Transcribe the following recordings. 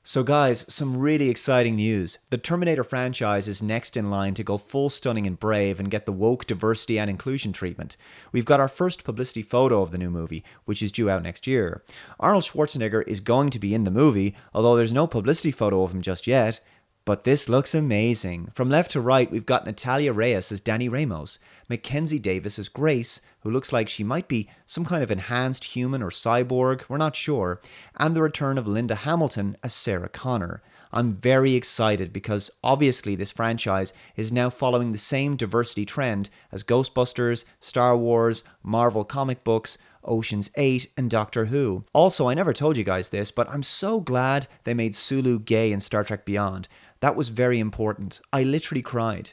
So guys, some really exciting news. The Terminator franchise is next in line to go full stunning and brave and get the woke diversity and inclusion treatment. We've got our first publicity photo of the new movie, which is due out next year. Arnold Schwarzenegger is going to be in the movie, although there's no publicity photo of him just yet. But this looks amazing. From left to right, we've got Natalia Reyes as Danny Ramos, Mackenzie Davis as Grace, who looks like she might be some kind of enhanced human or cyborg, we're not sure, and the return of Linda Hamilton as Sarah Connor. I'm very excited because obviously this franchise is now following the same diversity trend as Ghostbusters, Star Wars, Marvel comic books, Ocean's 8, and Doctor Who. Also, I never told you guys this, but I'm so glad they made Sulu gay in Star Trek Beyond. That was very important. I literally cried.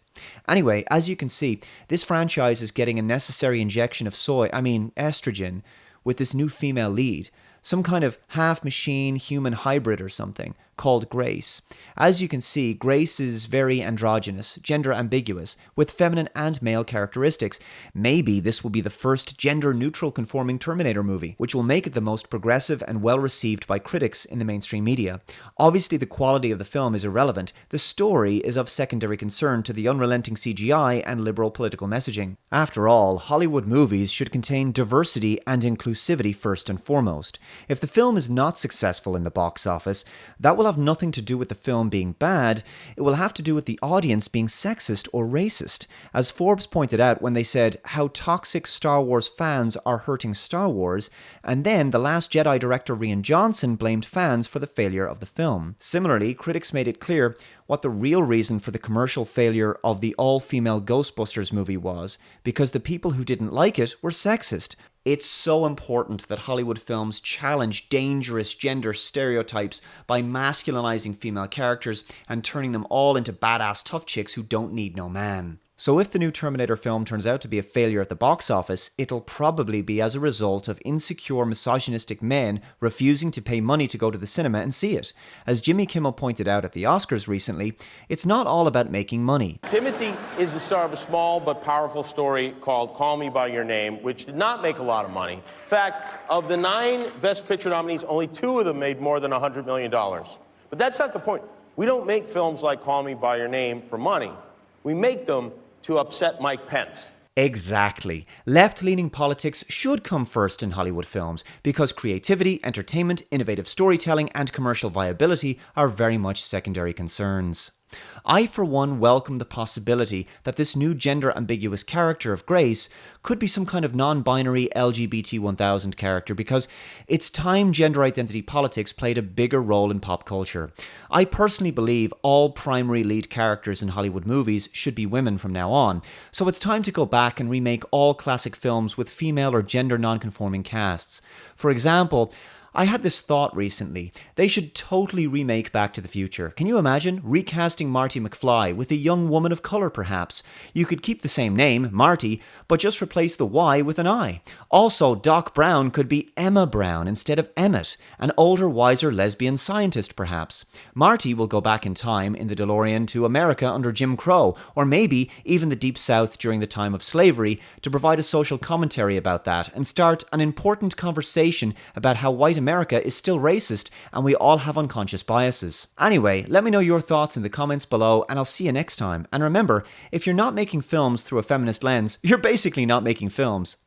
Anyway, as you can see, this franchise is getting a necessary injection of estrogen, with this new female lead. Some kind of half-machine human hybrid or something, called Grace. As you can see, Grace is very androgynous, gender ambiguous, with feminine and male characteristics. Maybe this will be the first gender-neutral conforming Terminator movie, which will make it the most progressive and well-received by critics in the mainstream media. Obviously, the quality of the film is irrelevant. The story is of secondary concern to the unrelenting CGI and liberal political messaging. After all, Hollywood movies should contain diversity and inclusivity first and foremost. If the film is not successful in the box office, that will have nothing to do with the film being bad. It will have to do with the audience being sexist or racist. As Forbes pointed out when they said how toxic Star Wars fans are hurting Star Wars, and then The Last Jedi director Rian Johnson blamed fans for the failure of the film. Similarly, critics made it clear what the real reason for the commercial failure of the all-female Ghostbusters movie was, because the people who didn't like it were sexist. It's so important that Hollywood films challenge dangerous gender stereotypes by masculinizing female characters and turning them all into badass tough chicks who don't need no man. So if the new Terminator film turns out to be a failure at the box office, it'll probably be as a result of insecure misogynistic men refusing to pay money to go to the cinema and see it. As Jimmy Kimmel pointed out at the Oscars recently, it's not all about making money. Timothy is the star of a small but powerful story called Call Me By Your Name, which did not make a lot of money. In fact, of the 9 Best Picture nominees, only 2 of them made more than $100 million. But that's not the point. We don't make films like Call Me By Your Name for money. We make them to upset Mike Pence. Exactly. Left-leaning politics should come first in Hollywood films because creativity, entertainment, innovative storytelling, and commercial viability are very much secondary concerns. I, for one, welcome the possibility that this new gender-ambiguous character of Grace could be some kind of non-binary LGBT 1000 character because it's time gender identity politics played a bigger role in pop culture. I personally believe all primary lead characters in Hollywood movies should be women from now on, so it's time to go back and remake all classic films with female or gender non-conforming casts. For example, I had this thought recently. They should totally remake Back to the Future. Can you imagine recasting Marty McFly with a young woman of color perhaps? You could keep the same name, Marty, but just replace the Y with an I. Also, Doc Brown could be Emma Brown instead of Emmett, an older, wiser lesbian scientist perhaps. Marty will go back in time in the DeLorean to America under Jim Crow, or maybe even the Deep South during the time of slavery to provide a social commentary about that and start an important conversation about how white America is still racist and we all have unconscious biases. Anyway, let me know your thoughts in the comments below and I'll see you next time. And remember, if you're not making films through a feminist lens, you're basically not making films.